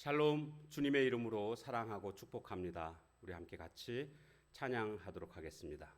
샬롬, 주님의 이름으로 사랑하고 축복합니다. 우리 함께 같이 찬양하도록 하겠습니다.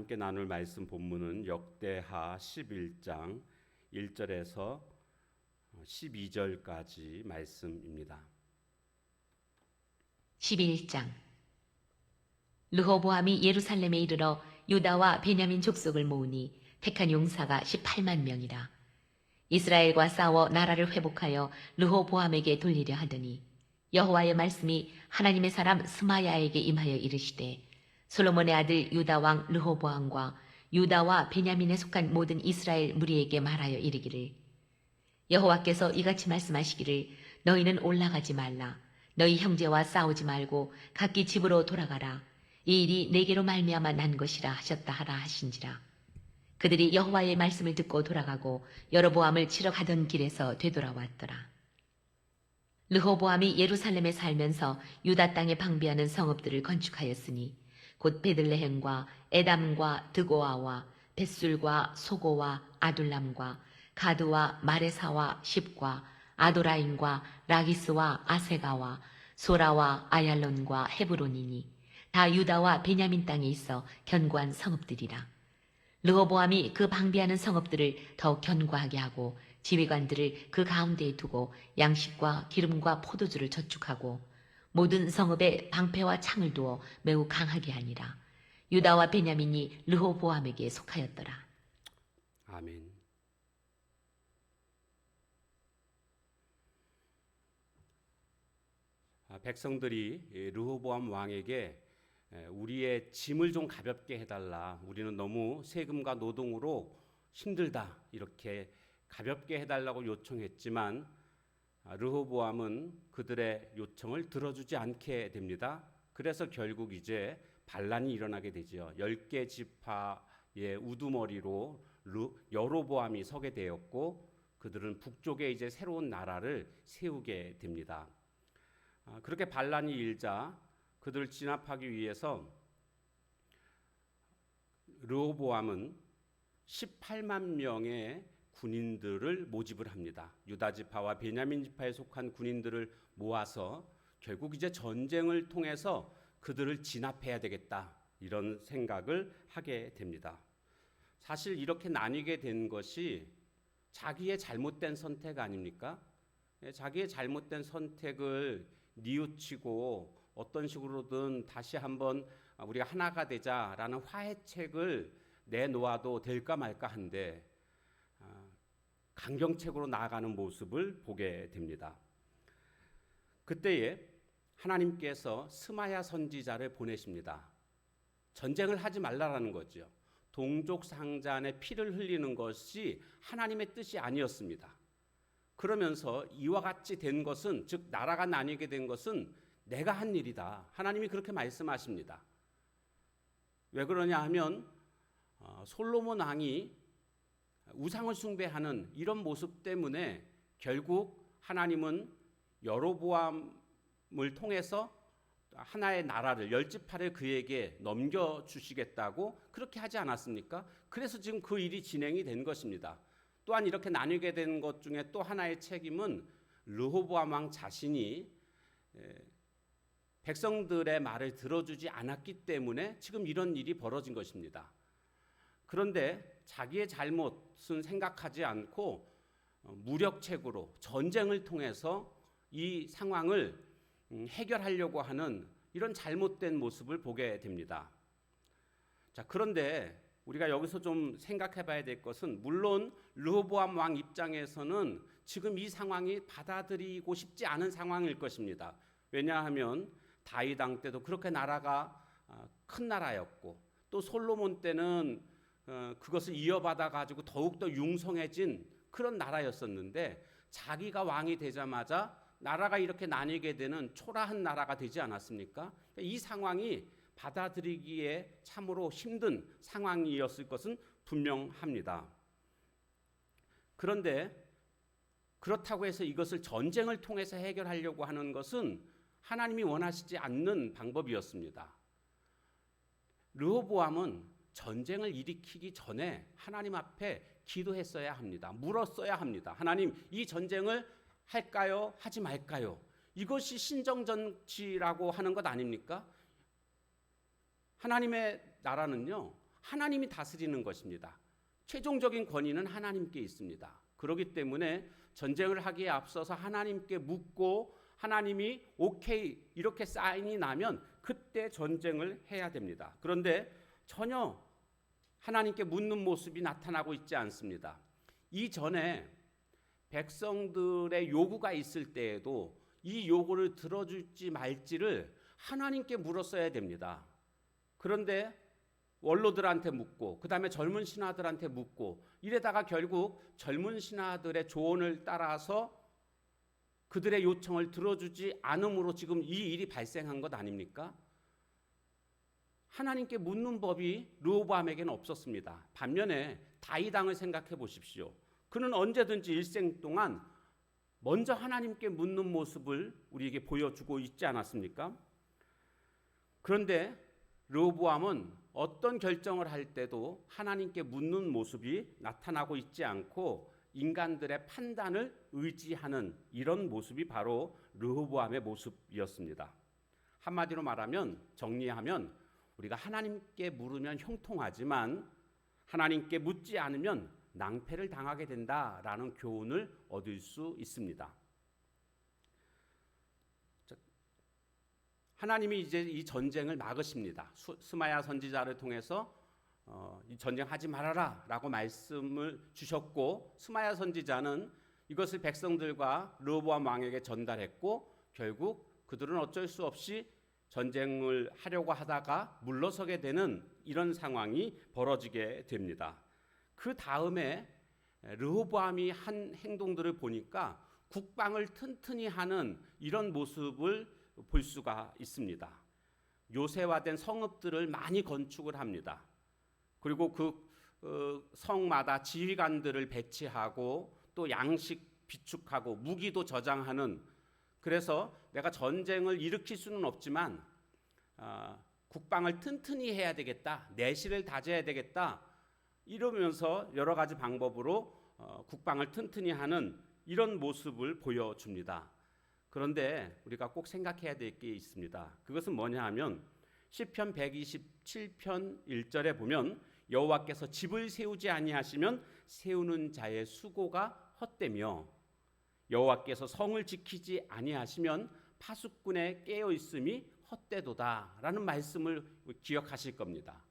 함께 나눌 말씀 본문은 역대하 11장 1절에서 12절까지 말씀입니다. 11장 르호보암이 예루살렘에 이르러 유다와 베냐민 족속을 모으니 택한 용사가 18만 명이라. 이스라엘과 싸워 나라를 회복하여 르호보암에게 돌리려 하더니 여호와의 말씀이 하나님의 사람 스마야에게 임하여 이르시되 솔로몬의 아들 유다 왕 르호보암과 유다와 베냐민에 속한 모든 이스라엘 무리에게 말하여 이르기를 여호와께서 이같이 말씀하시기를 너희는 올라가지 말라. 너희 형제와 싸우지 말고 각기 집으로 돌아가라. 이 일이 내게로 말미암아 난 것이라 하셨다 하라 하신지라. 그들이 여호와의 말씀을 듣고 돌아가고 여로보암을 치러 가던 길에서 되돌아왔더라. 르호보암이 예루살렘에 살면서 유다 땅에 방비하는 성읍들을 건축하였으니 곧 베들레헴과 에담과 드고아와 벳술과 소고와 아둘람과 가드와 마레사와 십과 아도라임과 라기스와 아세가와 소라와 아얄론과 헤브론이니 다 유다와 베냐민 땅에 있어 견고한 성읍들이라. 르호보암이 그 방비하는 성읍들을 더욱 견고하게 하고 지휘관들을 그 가운데에 두고 양식과 기름과 포도주를 저축하고 모든 성읍에 방패와 창을 두어 매우 강하게 하니라. 유다와 베냐민이 르호보암에게 속하였더라. 아멘. 백성들이 르호보암 왕에게 우리의 짐을 좀 가볍게 해달라. 우리는 너무 세금과 노동으로 힘들다. 이렇게 가볍게 해달라고 요청했지만 르호보암은 그들의 요청을 들어주지 않게 됩니다. 그래서 결국 이제 반란이 일어나게 되죠. 10개 지파의 우두머리로 여로보암이 서게 되었고 그들은 북쪽에 이제 새로운 나라를 세우게 됩니다. 그렇게 반란이 일자 그들을 진압하기 위해서 르호보암은 18만 명의 군인들을 모집을 합니다. 유다 지파와 베냐민 지파에 속한 군인들을 모아서 결국 이제 전쟁을 통해서 그들을 진압해야 되겠다 이런 생각을 하게 됩니다. 사실 이렇게 나뉘게 된 것이 자기의 잘못된 선택 아닙니까? 자기의 잘못된 선택을 뉘우치고 어떤 식으로든 다시 한번 우리가 하나가 되자라는 화해책을 내놓아도 될까 말까 한데 강경책으로 나아가는 모습을 보게 됩니다. 그때에 하나님께서 스마야 선지자를 보내십니다. 전쟁을 하지 말라라는 거죠. 동족 상잔의 피를 흘리는 것이 하나님의 뜻이 아니었습니다. 그러면서 이와 같이 된 것은, 즉 나라가 나뉘게 된 것은 내가 한 일이다. 하나님이 그렇게 말씀하십니다. 왜 그러냐 하면 솔로몬 왕이 우상을 숭배하는 이런 모습 때문에 결국 하나님은 여로보암을 통해서 하나의 나라를 열지파를 그에게 넘겨주시겠다고 그렇게 하지 않았습니까? 그래서 지금 그 일이 진행이 된 것입니다. 또한 이렇게 나뉘게 된 것 중에 또 하나의 책임은 르호보암 왕 자신이 백성들의 말을 들어주지 않았기 때문에 지금 이런 일이 벌어진 것입니다. 그런데 자기의 잘못은 생각하지 않고 무력책으로 전쟁을 통해서 이 상황을 해결하려고 하는 이런 잘못된 모습을 보게 됩니다. 자, 그런데 우리가 여기서 좀 생각해 봐야 될 것은 물론 르호보암 왕 입장에서는 지금 이 상황이 받아들이고 싶지 않은 상황일 것입니다. 왜냐하면 다윗 왕 때도 그렇게 나라가 큰 나라였고 또 솔로몬 때는 그것을 이어받아 가지고 더욱더 융성해진 그런 나라였었는데 자기가 왕이 되자마자 나라가 이렇게 나뉘게 되는 초라한 나라가 되지 않았습니까? 이 상황이 받아들이기에 참으로 힘든 상황이었을 것은 분명합니다. 그런데 그렇다고 해서 이것을 전쟁을 통해서 해결하려고 하는 것은 하나님이 원하시지 않는 방법이었습니다. 르호보암은 전쟁을 일으키기 전에 하나님 앞에 기도했어야 합니다. 물었어야 합니다. 하나님, 이 전쟁을 할까요? 하지 말까요? 이것이 신정정치라고 하는 것 아닙니까? 하나님의 나라는요, 하나님이 다스리는 것입니다. 최종적인 권위는 하나님께 있습니다. 그렇기 때문에 전쟁을 하기에 앞서서 하나님께 묻고 하나님이 오케이 이렇게 사인이 나면 그때 전쟁을 해야 됩니다. 그런데 전혀 하나님께 묻는 모습이 나타나고 있지 않습니다. 이전에 백성들의 요구가 있을 때에도 이 요구를 들어줄지 말지를 하나님께 물었어야 됩니다. 그런데 원로들한테 묻고 그 다음에 젊은 신하들한테 묻고 이래다가 결국 젊은 신하들의 조언을 따라서 그들의 요청을 들어주지 않음으로 지금 이 일이 발생한 것 아닙니까? 하나님께 묻는 법이 르호보암에게는 없었습니다. 반면에 다윗 왕을 생각해 보십시오. 그는 언제든지 일생 동안 먼저 하나님께 묻는 모습을 우리에게 보여주고 있지 않았습니까? 그런데 르호보암은 어떤 결정을 할 때도 하나님께 묻는 모습이 나타나고 있지 않고 인간들의 판단을 의지하는 이런 모습이 바로 르호보암의 모습이었습니다. 한마디로 말하면 정리하면 우리가 하나님께 물으면 형통하지만 하나님께 묻지 않으면 낭패를 당하게 된다라는 교훈을 얻을 수 있습니다. 하나님이 이제 이 전쟁을 막으십니다. 스마야 선지자를 통해서 이 전쟁하지 말아라라고 말씀을 주셨고 스마야 선지자는 이것을 백성들과 르호보암 왕에게 전달했고 결국 그들은 어쩔 수 없이 전쟁을 하려고 하다가 물러서게 되는 이런 상황이 벌어지게 됩니다. 그 다음에 르호보암이 한 행동들을 보니까 국방을 튼튼히 하는 이런 모습을 볼 수가 있습니다. 요새화된 성읍들을 많이 건축을 합니다. 그리고 그 성마다 지휘관들을 배치하고 또 양식 비축하고 무기도 저장하는 그래서 내가 전쟁을 일으킬 수는 없지만 국방을 튼튼히 해야 되겠다. 내실을 다져야 되겠다. 이러면서 여러 가지 방법으로 국방을 튼튼히 하는 이런 모습을 보여줍니다. 그런데 우리가 꼭 생각해야 될 게 있습니다. 그것은 뭐냐 하면 시편 127편 1절에 보면 여호와께서 집을 세우지 아니하시면 세우는 자의 수고가 헛되며 여호와께서 성을 지키지 아니하시면 파수꾼의 깨어 있음이 헛되도다라는 말씀을 기억하실 겁니다.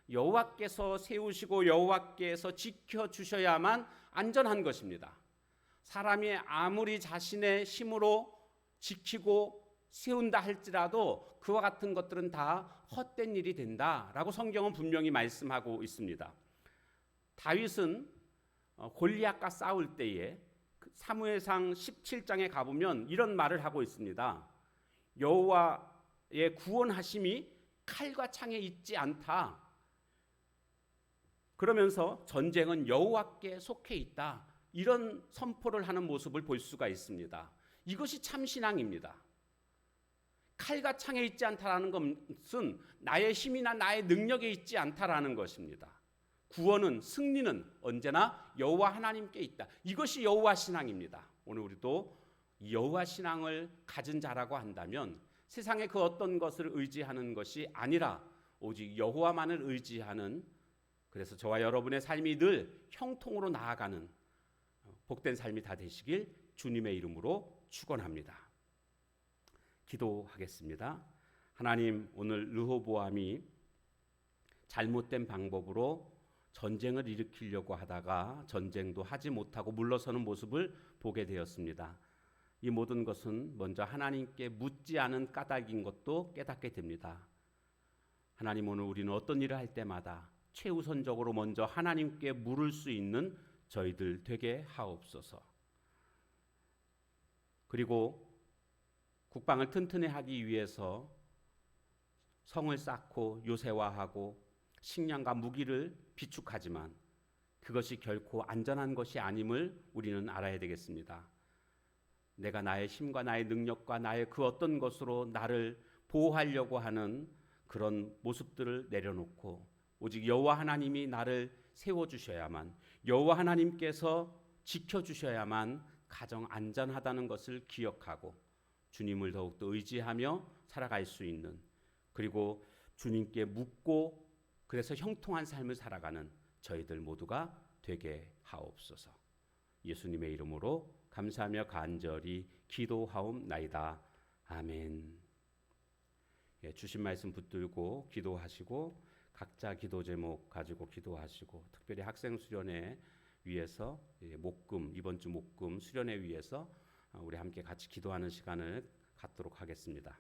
여호와께서 세우시고 여호와께서 지켜 주셔야만 안전한 것입니다. 사람이 아무리 자신의 힘으로 지키고 세운다 할지라도 그와 같은 것들은 다 헛된 일이 된다라고 성경은 분명히 말씀하고 있습니다. 다윗은 골리앗과 싸울 때에 사무엘상 17장에 가보면 이런 말을 하고 있습니다. 여호와의 구원하심이 칼과 창에 있지 않다. 그러면서 전쟁은 여호와께 속해 있다. 이런 선포를 하는 모습을 볼 수가 있습니다. 이것이 참 신앙입니다. 칼과 창에 있지 않다라는 것은 나의 힘이나 나의 능력에 있지 않다라는 것입니다. 구원은, 승리는 언제나 여호와 하나님께 있다. 이것이 여호와 신앙입니다. 오늘 우리도 여호와 신앙을 가진 자라고 한다면 세상의 그 어떤 것을 의지하는 것이 아니라 오직 여호와만을 의지하는, 그래서 저와 여러분의 삶이 늘 형통으로 나아가는 복된 삶이 다 되시길 주님의 이름으로 축원합니다. 기도하겠습니다. 하나님, 오늘 르호보암이 잘못된 방법으로 전쟁을 일으키려고 하다가 전쟁도 하지 못하고 물러서는 모습을 보게 되었습니다. 이 모든 것은 먼저 하나님께 묻지 않은 까닭인 것도 깨닫게 됩니다. 하나님, 오늘 우리는 어떤 일을 할 때마다 최우선적으로 먼저 하나님께 물을 수 있는 저희들 되게 하옵소서. 그리고 국방을 튼튼히 하기 위해서 성을 쌓고 요새화하고 식량과 무기를 비축하지만 그것이 결코 안전한 것이 아님을 우리는 알아야 되겠습니다. 내가 나의 힘과 나의 능력과 나의 그 어떤 것으로 나를 보호하려고 하는 그런 모습들을 내려놓고 오직 여호와 하나님이 나를 세워주셔야만, 여호와 하나님께서 지켜주셔야만 가정 안전하다는 것을 기억하고 주님을 더욱더 의지하며 살아갈 수 있는, 그리고 주님께 묻고 그래서 형통한 삶을 살아가는 저희들 모두가 되게 하옵소서. 예수님의 이름으로 감사하며 간절히 기도하옵나이다. 아멘. 주신 말씀 붙들고 기도하시고 각자 기도 제목 가지고 기도하시고, 특별히 학생 수련회 위해서 목금, 이번 주 목금 수련회 위해서 우리 함께 같이 기도하는 시간을 갖도록 하겠습니다.